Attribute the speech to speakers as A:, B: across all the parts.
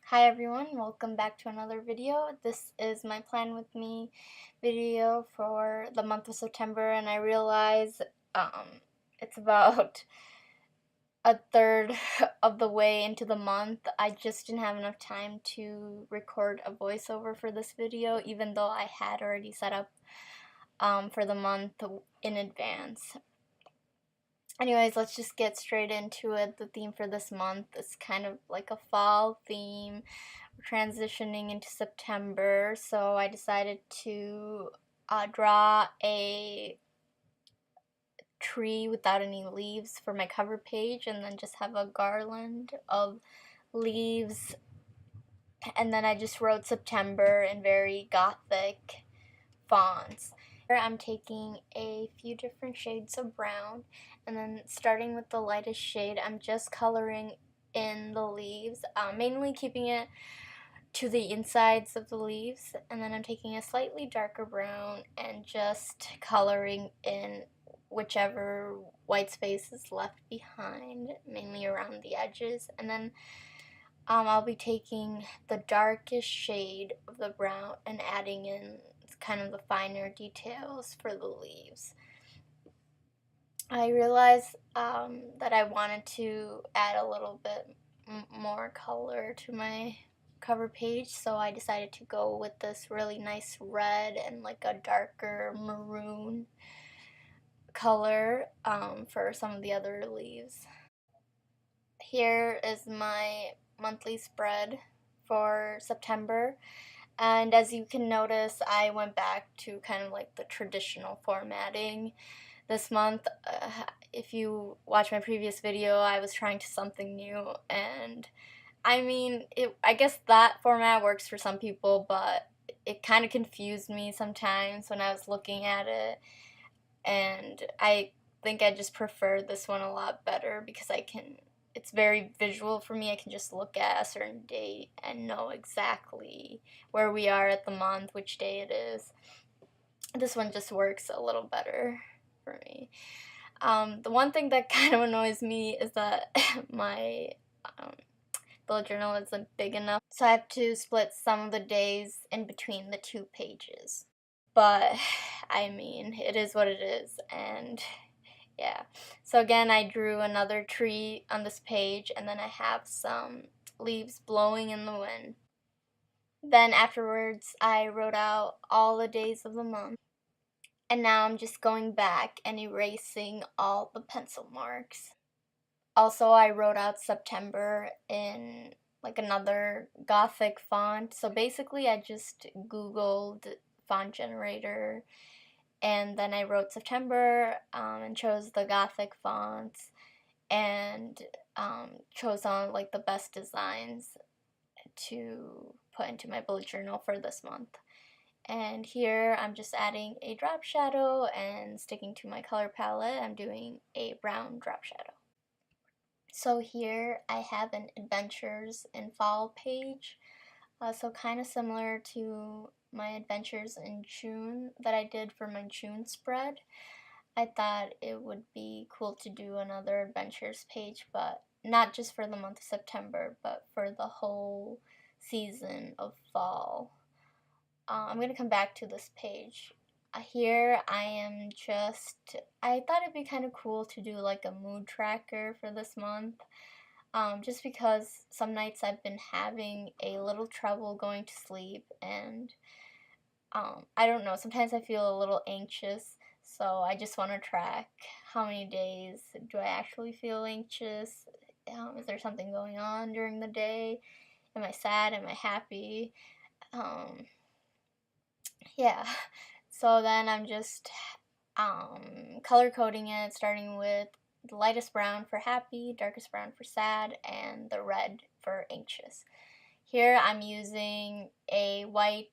A: Hi everyone, welcome back to another video. This is my plan with me video for the month of September, and I realize it's about a third of the way into the month. I just didn't have enough time to record a voiceover for this video, even though I had already set up for the month in advance. Anyways, let's just get straight into it. The theme for this month is kind of like a fall theme. We're transitioning into September, so I decided to draw a tree without any leaves for my cover page, and then just have a garland of leaves. And then I just wrote September in very gothic fonts. I'm taking a few different shades of brown, and then starting with the lightest shade, I'm just coloring in the leaves, mainly keeping it to the insides of the leaves, and then I'm taking a slightly darker brown and just coloring in whichever white space is left behind, mainly around the edges. And then I'll be taking the darkest shade of the brown and adding in kind of the finer details for the leaves. I realized that I wanted to add a little bit more color to my cover page, so I decided to go with this really nice red and like a darker maroon color for some of the other leaves. Here is my monthly spread for September. And as you can notice, I went back to kind of like the traditional formatting this month. If you watch my previous video, I was trying to something new, and I mean, I guess that format works for some people, but it kind of confused me sometimes when I was looking at it, and I think I just prefer this one a lot better because it's very visual for me. I can just look at a certain date and know exactly where we are at the month, which day it is. This one just works a little better for me. The one thing that kind of annoys me is that my bullet journal isn't big enough, so I have to split some of the days in between the two pages. But I mean, it is what it is, and yeah. So again, I drew another tree on this page, and then I have some leaves blowing in the wind. Then afterwards, I wrote out all the days of the month. And now I'm just going back and erasing all the pencil marks. Also, I wrote out September in like another gothic font. So basically, I just Googled font generator, and then I wrote September and chose the gothic fonts, and chose on like the best designs to put into my bullet journal for this month. And here I'm just adding a drop shadow and sticking to my color palette. I'm doing a brown drop shadow. So here I have an Adventures in Fall page. So kind of similar to my Adventures in June that I did for my June spread. I thought it would be cool to do another Adventures page, but not just for the month of September, but for the whole season of fall. I'm going to come back to this page. Here I thought it'd be kind of cool to do like a mood tracker for this month. Just because some nights I've been having a little trouble going to sleep, and I don't know, sometimes I feel a little anxious, so I just want to track how many days do I actually feel anxious. Is there something going on during the day? Am I sad? Am I happy? Yeah, so then I'm just color coding it, starting with the lightest brown for happy, darkest brown for sad, and the red for anxious. Here I'm using a white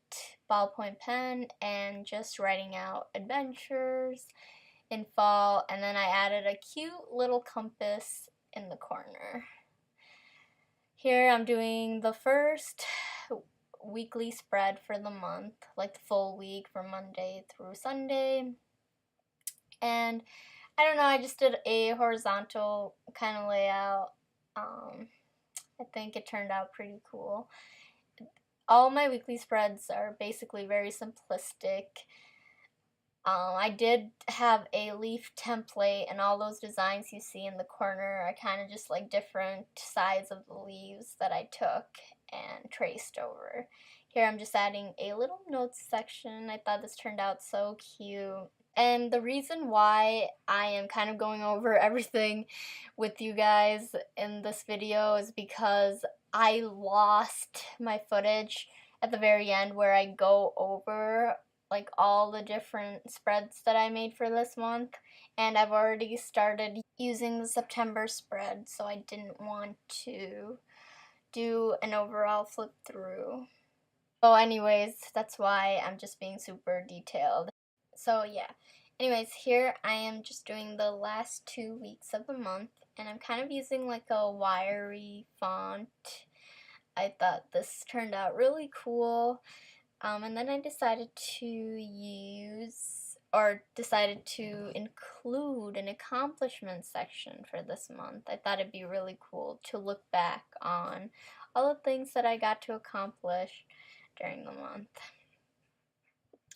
A: ballpoint pen and just writing out adventures in fall, and then I added a cute little compass in the corner. Here I'm doing the first weekly spread for the month, like the full week from Monday through Sunday. And I don't know, I just did a horizontal kind of layout. I think it turned out pretty cool. All my weekly spreads are basically very simplistic. I did have a leaf template, and all those designs you see in the corner are kind of just like different sides of the leaves that I took and traced over. Here I'm just adding a little notes section. I thought this turned out so cute. And the reason why I am kind of going over everything with you guys in this video is because I lost my footage at the very end where I go over like all the different spreads that I made for this month, and I've already started using the September spread, so I didn't want to do an overall flip through. So anyways, that's why I'm just being super detailed. So yeah. Anyways, here I am just doing the last 2 weeks of the month, and I'm kind of using like a wiry font. I thought this turned out really cool. And then I decided to include an accomplishment section for this month. I thought it'd be really cool to look back on all the things that I got to accomplish during the month.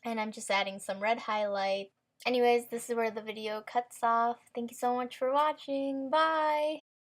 A: And I'm just adding some red highlight. Anyways, this is where the video cuts off. Thank you so much for watching. Bye!